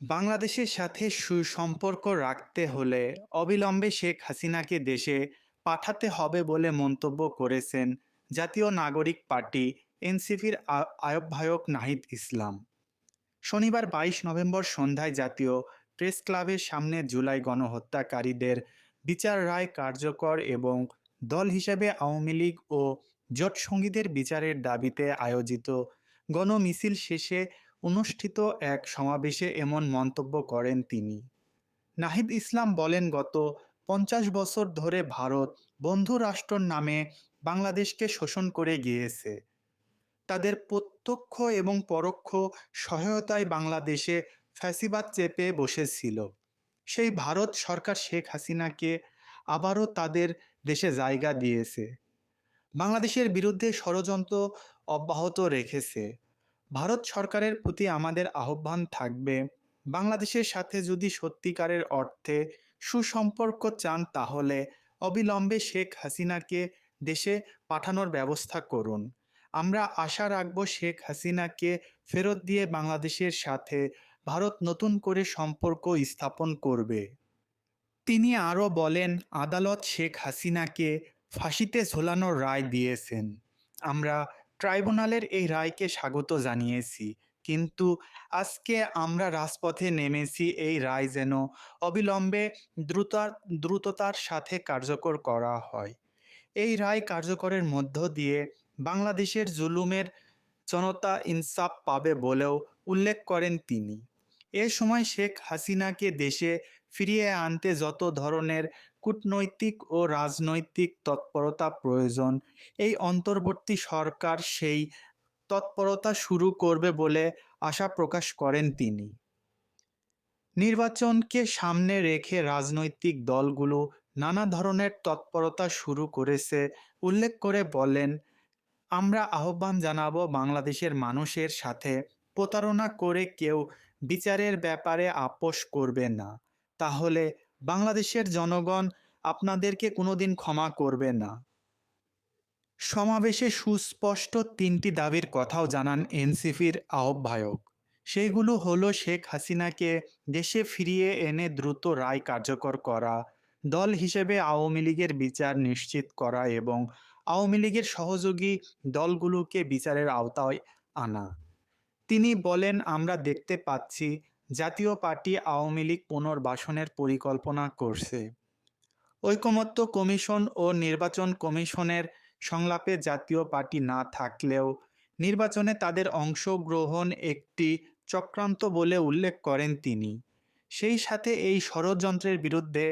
বাংলাদেশের সাথে সুসম্পর্ক রাখতে হলে অবিলম্বে শেখ হাসিনাকে দেশে পাঠাতে হবে বলে মন্তব্য করেছেন জাতীয় নাগরিক পার্টি এনসিপির আহ্বায়ক নাহিদ ইসলাম। শনিবার ২২ নভেম্বর সন্ধ্যায় জাতীয় প্রেস ক্লাবের সামনে জুলাই গণহত্যাকারীদের বিচার রায় কার্যকর এবং দল হিসেবে আওয়ামী লীগ ও জোটসঙ্গীদের বিচারের দাবিতে আয়োজিত গণমিছিল শেষে অনুষ্ঠিত এক সমাবেশে এমন মন্তব্য করেন তিনি। নাহিদ ইসলাম বলেন, গত ৫০ বছর ধরে ভারত বন্ধু রাষ্ট্রর নামে বাংলাদেশকে শোষণ করে গিয়েছে। তাদের প্রত্যক্ষ এবং পরোক্ষ সহায়তায় বাংলাদেশে ফ্যাসিবাদ চেপে বসেছিল। সেই ভারত সরকার শেখ হাসিনাকে আবারও তাদের দেশে জায়গা দিয়েছে, বাংলাদেশের বিরুদ্ধে ষড়যন্ত্র অব্যাহত রেখেছে। ভারত সরকারের প্রতি আমাদের আহ্বান থাকবে, বাংলাদেশের সাথে যদি সত্যিকারের অর্থে সুসম্পর্ক চান তাহলে অবিলম্বে শেখ হাসিনাকে দেশে পাঠানোর ব্যবস্থা করুন। আমরা আশা রাখব শেখ হাসিনাকে ফেরত দিয়ে বাংলাদেশের সাথে ভারত নতুন করে সম্পর্ক স্থাপন করবে। তিনি আরও বলেন, আদালত শেখ হাসিনাকে ফাঁসিতে ঝোলানোর রায় দিয়েছেন। আমরা ট্রাইব্যুনালের এই রায়কে স্বাগত জানিয়েছি, কিন্তু আজকে আমরা রাজপথে নেমেছি এই রায় যেন অবিলম্বে দ্রুততার সাথে কার্যকর করা হয়। এই রায় কার্যকরের মধ্য দিয়ে বাংলাদেশের জুলুমের জনতা ইনসাফ পাবে বলেও উল্লেখ করেন তিনি। এ সময় শেখ হাসিনাকে দেশে ফিরিয়ে আনতে যত ধরনের কূটনৈতিক ও রাজনৈতিক তৎপরতা প্রয়োজন, এই অন্তর্বর্তী সরকার সেই তৎপরতা শুরু করবে বলে আশা প্রকাশ করেন তিনি। নির্বাচনকে সামনে রেখে রাজনৈতিক দলগুলো নানা ধরনের তৎপরতা শুরু করেছে উল্লেখ করে বলেন, আমরা আহ্বান জানাবো বাংলাদেশের মানুষের সাথে প্রতারণা করে কেউ বিচারের ব্যাপারে আপোস করবে না, তাহলে বাংলাদেশের জনগণ আপনাদেরকে কোনোদিন ক্ষমা করবে না। সমাবেশে সুস্পষ্ট ৩টি দাবির কথাও জানান এনসিপির আহ্বায়ক। সেগুলো হলো শেখ হাসিনাকে দেশে ফিরিয়ে এনে দ্রুত রায় কার্যকর করা, দল হিসেবে আওয়ামী লীগের বিচার নিশ্চিত করা এবং আওয়ামী লীগের সহযোগী দলগুলোকে বিচারের আওতায় আনা। তিনি বলেন, আমরা দেখতে পাচ্ছি জাতীয় পার্টি আওয়ামী লীগ পুনর্বাসনের পরিকল্পনা করছে। ঐকমত্য কমিশন ও নির্বাচন কমিশনের সংলাপে জাতীয় পার্টি না থাকলেও নির্বাচনে তাদের অংশগ্রহণ একটি চক্রান্ত বলে উল্লেখ করেন তিনি। সেই সাথে এই ষড়যন্ত্রের বিরুদ্ধে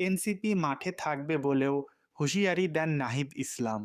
এনসিপি মাঠে থাকবে বলেও হুঁশিয়ারি দেন নাহিদ ইসলাম।